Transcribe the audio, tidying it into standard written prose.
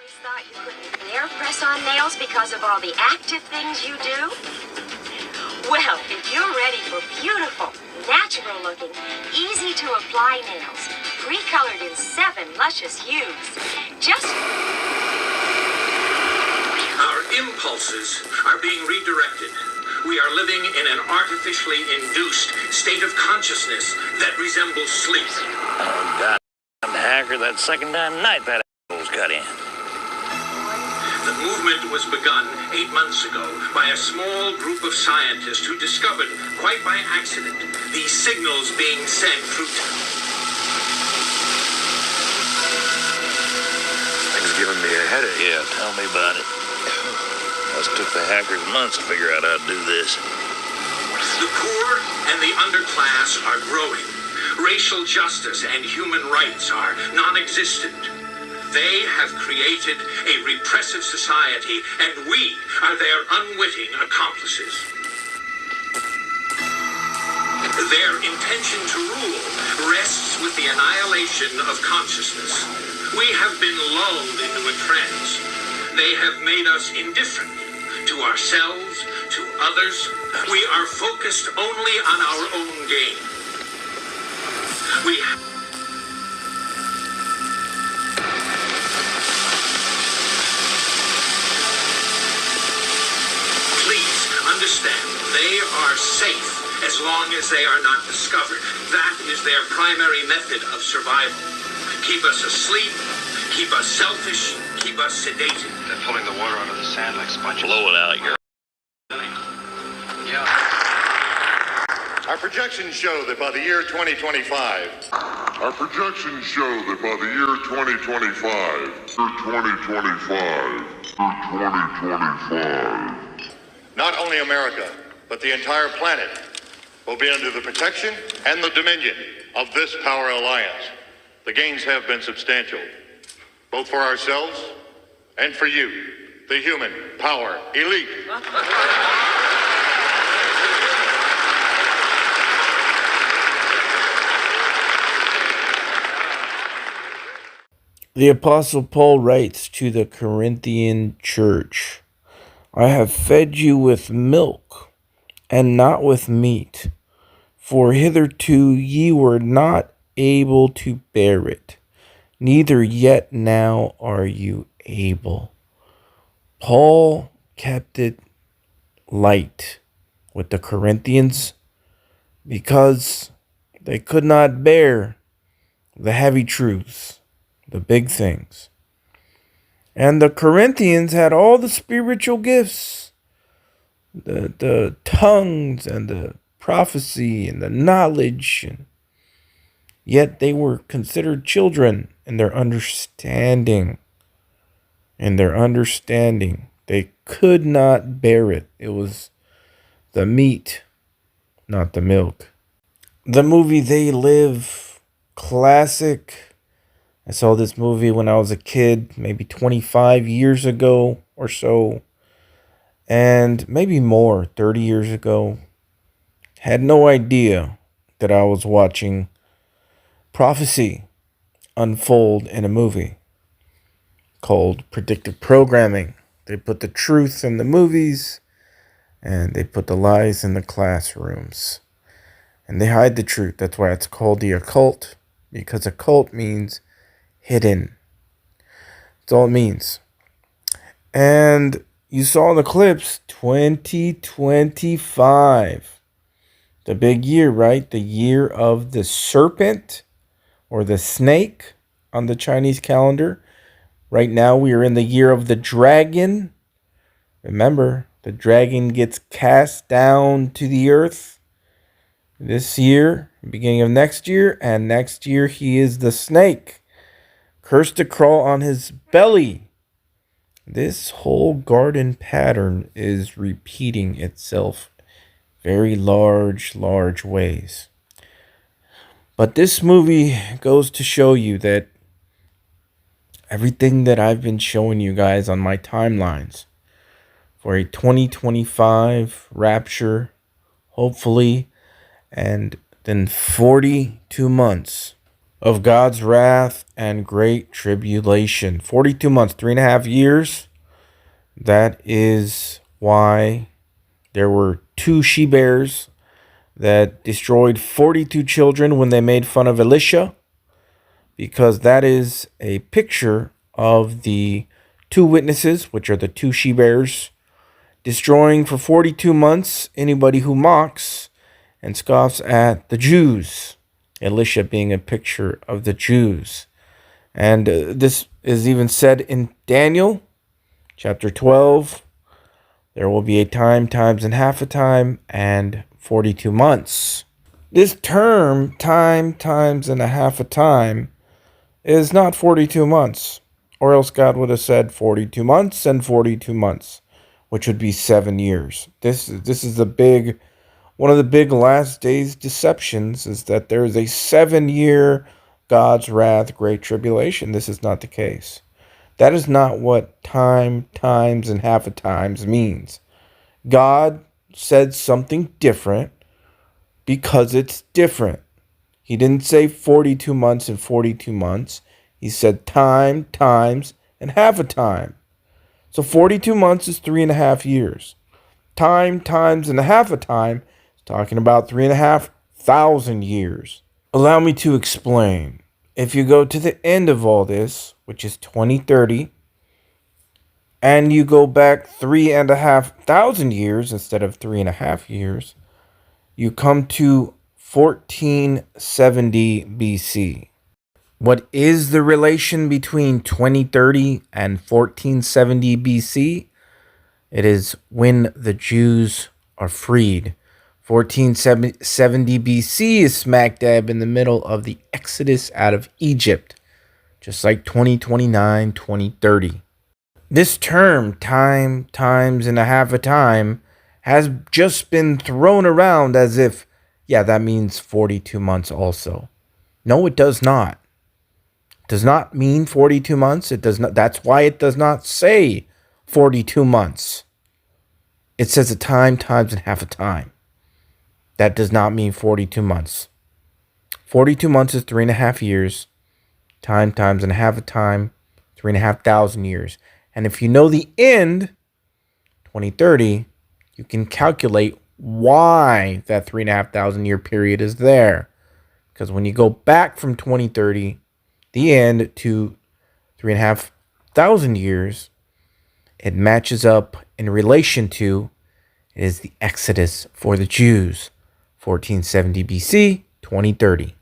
always thought you couldn't bear press-on nails because of all the active things you do? Well, if you're ready for beautiful, natural-looking, easy-to-apply nails, pre-colored in 7 luscious hues, just... Our impulses are being redirected. We are living in an artificially induced state of consciousness that resembles sleep. Oh, God, I'm the hacker that second damn night that asshole's got in. The movement was begun 8 months ago by a small group of scientists who discovered, quite by accident, these signals being sent through... Thing's giving me a headache. Yeah, tell me about it. Must took the hackers months to figure out how to do this. The poor and the underclass are growing. Racial justice and human rights are non-existent. They have created a repressive society, and we are their unwitting accomplices. Their intention to rule rests with the annihilation of consciousness. We have been lulled into a trance. They have made us indifferent to ourselves, to others. We are focused only on our own gain. Please understand, they are safe as long as they are not discovered. That is their primary method of survival. Keep us asleep, keep us selfish, keep us sedated. They're pulling the water out of the sand like sponges. Blow it out, you're... Yeah. Our projections show that by the year 2025... Our projections show that by the year 2025... not only America, but the entire planet will be under the protection and the dominion of this power alliance. The gains have been substantial, both for ourselves and for you, the human power elite. The Apostle Paul writes to the Corinthian church, I have fed you with milk, and not with meat, for hitherto ye were not able to bear it, neither yet now are you able. Paul kept it light with the Corinthians because they could not bear the heavy truths, the big things. And the Corinthians had all the spiritual gifts, the tongues and the prophecy and the knowledge, and yet they were considered children in their understanding. They could not bear it. It was the meat, not the milk. The movie They Live, classic. I saw this movie when I was a kid, maybe 25 years ago or so, and maybe more, 30 years ago. Had no idea that I was watching prophecy unfold in a movie called predictive programming. They put the truth in the movies, and they put the lies in the classrooms. And they hide the truth. That's why it's called the occult, because occult means hidden. That's all it means. And you saw the clips, 2025. The big year, right? The year of the serpent or the snake on the Chinese calendar. Right now we are in the year of the dragon. Remember, the dragon gets cast down to the earth this year, beginning of next year, and next year he is the snake, cursed to crawl on his belly. This whole garden pattern is repeating itself very large ways. But this movie goes to show you that everything that I've been showing you guys on my timelines for a 2025 rapture, hopefully, and then 42 months of God's wrath and great tribulation. 42 months, 3.5 years. That is why there were 2 she-bears that destroyed 42 children when they made fun of Elisha, because that is a picture of the 2 witnesses, which are the 2 she-bears, destroying for 42 months anybody who mocks and scoffs at the Jews. Elisha being a picture of the Jews. And this is even said in Daniel chapter 12. There will be a time, times, and half a time, and 42 months. This term, time, times, and a half a time, is not 42 months. Or else God would have said 42 months and 42 months, which would be 7 years. This is one of the big last days deceptions, is that there is a 7-year God's wrath, great tribulation. This is not the case. That is not what time, times, and half a times means. God said something different because it's different. He didn't say 42 months and 42 months. He said time, times, and half a time. So 42 months is 3.5 years. Time, times, and a half a time is talking about 3,500 years. Allow me to explain. If you go to the end of all this, which is 2030, and you go back 3,500 years instead of 3.5 years, you come to 1470 BC. What is the relation between 2030 and 1470 BC? It is when the Jews are freed. 1470 BC is smack dab in the middle of the Exodus out of Egypt, just like 2029, 2030. This term, time, times, and a half a time, has just been thrown around as if, yeah, that means 42 months also. No, it does not. It does not mean 42 months. It does not. That's why it does not say 42 months. It says a time, times, and half a time. That does not mean 42 months. 42 months is 3.5 years. Time, times, and a half a time, 3,500 years. And if you know the end, 2030, you can calculate why that 3,500 year period is there. Because when you go back from 2030, the end, to 3,500 years, it matches up in relation to, it is the Exodus for the Jews, 1470 BC, 2030.